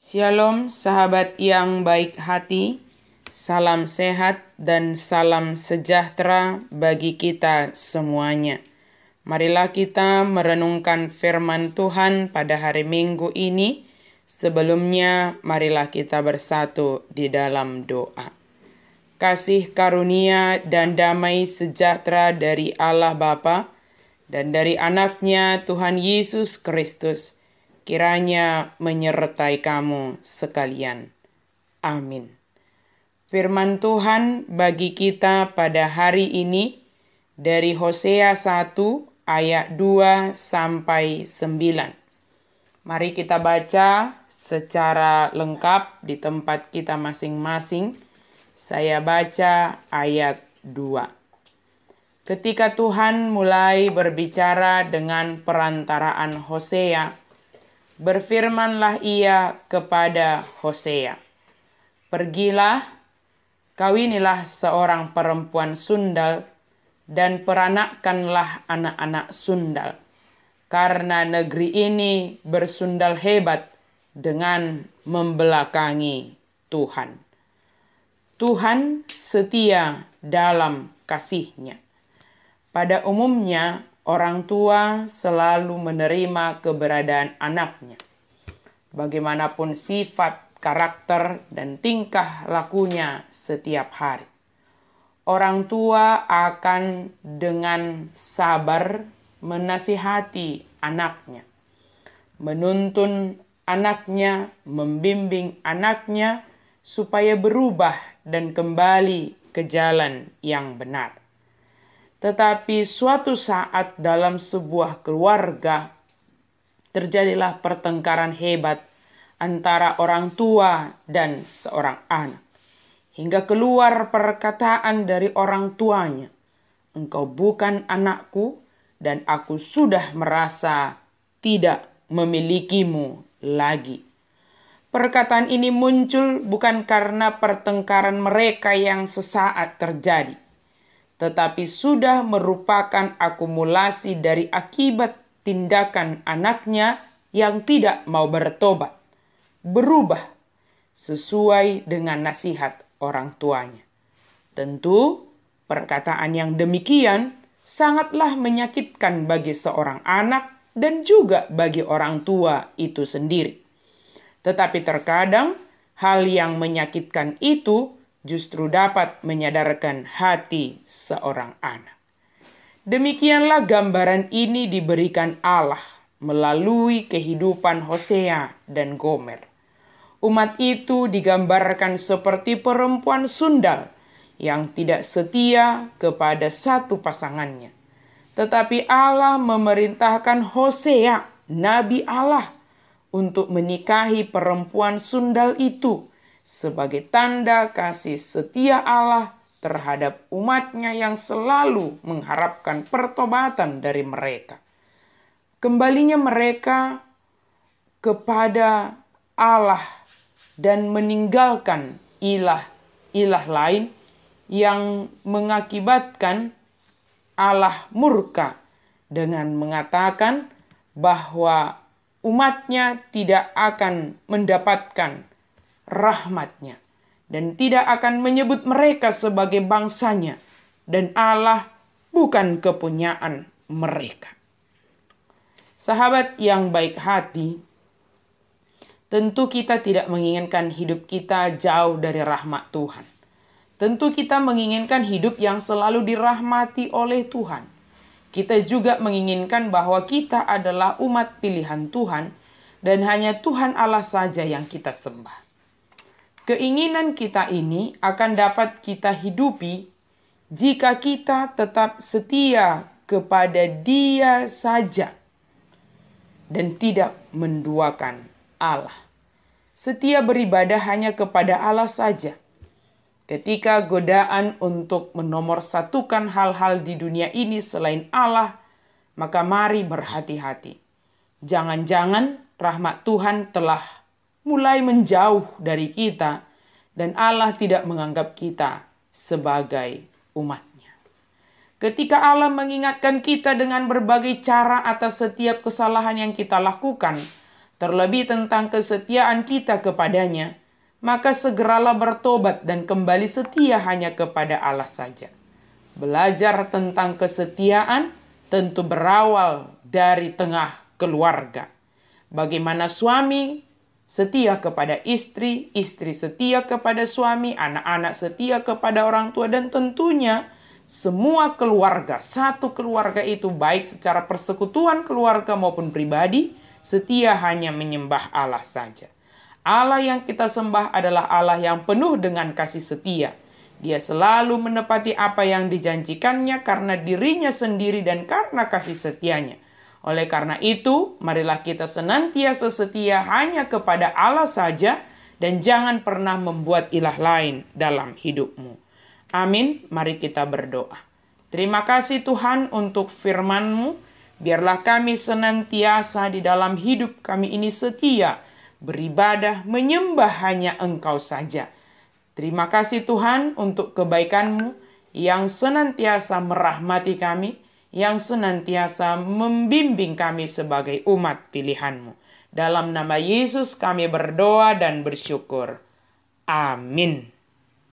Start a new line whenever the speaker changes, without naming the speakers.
Shalom sahabat yang baik hati, salam sehat dan salam sejahtera bagi kita semuanya. Marilah kita merenungkan firman Tuhan pada hari Minggu ini. Sebelumnya marilah kita bersatu di dalam doa. Kasih karunia dan damai sejahtera dari Allah Bapa dan dari anaknya Tuhan Yesus Kristus kiranya menyertai kamu sekalian. Amin. Firman Tuhan bagi kita pada hari ini dari Hosea 1 ayat 2 sampai 9. Mari kita baca secara lengkap di tempat kita masing-masing. Saya baca ayat 2. Ketika Tuhan mulai berbicara dengan perantaraan Hosea, berfirmanlah ia kepada Hosea, "Pergilah, kawinilah seorang perempuan sundal, dan peranakkanlah anak-anak sundal, karena negeri ini bersundal hebat dengan membelakangi Tuhan. Tuhan setia dalam kasih-Nya. Pada umumnya, orang tua selalu menerima keberadaan anaknya. Bagaimanapun sifat, karakter, dan tingkah lakunya setiap hari. Orang tua akan dengan sabar menasihati anaknya, menuntun anaknya, membimbing anaknya supaya berubah dan kembali ke jalan yang benar. Tetapi suatu saat dalam sebuah keluarga terjadilah pertengkaran hebat antara orang tua dan seorang anak. Hingga keluar perkataan dari orang tuanya, "Engkau bukan anakku dan aku sudah merasa tidak memilikimu lagi." Perkataan ini muncul bukan karena pertengkaran mereka yang sesaat terjadi, tetapi sudah merupakan akumulasi dari akibat tindakan anaknya yang tidak mau bertobat, berubah sesuai dengan nasihat orang tuanya. Tentu, perkataan yang demikian sangatlah menyakitkan bagi seorang anak dan juga bagi orang tua itu sendiri. Tetapi terkadang hal yang menyakitkan itu justru dapat menyadarkan hati seorang anak. Demikianlah gambaran ini diberikan Allah melalui kehidupan Hosea dan Gomer. Umat itu digambarkan seperti perempuan sundal yang tidak setia kepada satu pasangannya. Tetapi Allah memerintahkan Hosea, nabi Allah, untuk menikahi perempuan sundal itu sebagai tanda kasih setia Allah terhadap umatnya yang selalu mengharapkan pertobatan dari mereka. Kembalinya mereka kepada Allah dan meninggalkan ilah lain yang mengakibatkan Allah murka dengan mengatakan bahwa umatnya tidak akan mendapatkan rahmat-Nya dan tidak akan menyebut mereka sebagai bangsanya, dan Allah bukan kepunyaan mereka. Sahabat yang baik hati, tentu kita tidak menginginkan hidup kita jauh dari rahmat Tuhan. Tentu kita menginginkan hidup yang selalu dirahmati oleh Tuhan. Kita juga menginginkan bahwa kita adalah umat pilihan Tuhan dan hanya Tuhan Allah saja yang kita sembah. Keinginan kita ini akan dapat kita hidupi jika kita tetap setia kepada Dia saja dan tidak menduakan Allah. Setia beribadah hanya kepada Allah saja. Ketika godaan untuk menomorsatukan hal-hal di dunia ini selain Allah, maka mari berhati-hati. Jangan-jangan rahmat Tuhan telah mulai menjauh dari kita dan Allah tidak menganggap kita sebagai umat-Nya. Ketika Allah mengingatkan kita dengan berbagai cara atas setiap kesalahan yang kita lakukan, terlebih tentang kesetiaan kita kepadanya, maka segeralah bertobat dan kembali setia hanya kepada Allah saja. Belajar tentang kesetiaan tentu berawal dari tengah keluarga. Bagaimana suami setia kepada istri, istri setia kepada suami, anak-anak setia kepada orang tua, dan tentunya semua keluarga, satu keluarga itu baik secara persekutuan keluarga maupun pribadi, setia hanya menyembah Allah saja. Allah yang kita sembah adalah Allah yang penuh dengan kasih setia. Dia selalu menepati apa yang dijanjikannya karena dirinya sendiri dan karena kasih setianya. Oleh karena itu, marilah kita senantiasa setia hanya kepada Allah saja dan jangan pernah membuat ilah lain dalam hidupmu. Amin. Mari kita berdoa. Terima kasih Tuhan untuk firman-Mu. Biarlah kami senantiasa di dalam hidup kami ini setia, beribadah, menyembah hanya Engkau saja. Terima kasih Tuhan untuk kebaikan-Mu yang senantiasa merahmati kami, yang senantiasa membimbing kami sebagai umat pilihan-Mu. Dalam nama Yesus kami berdoa dan bersyukur. Amin.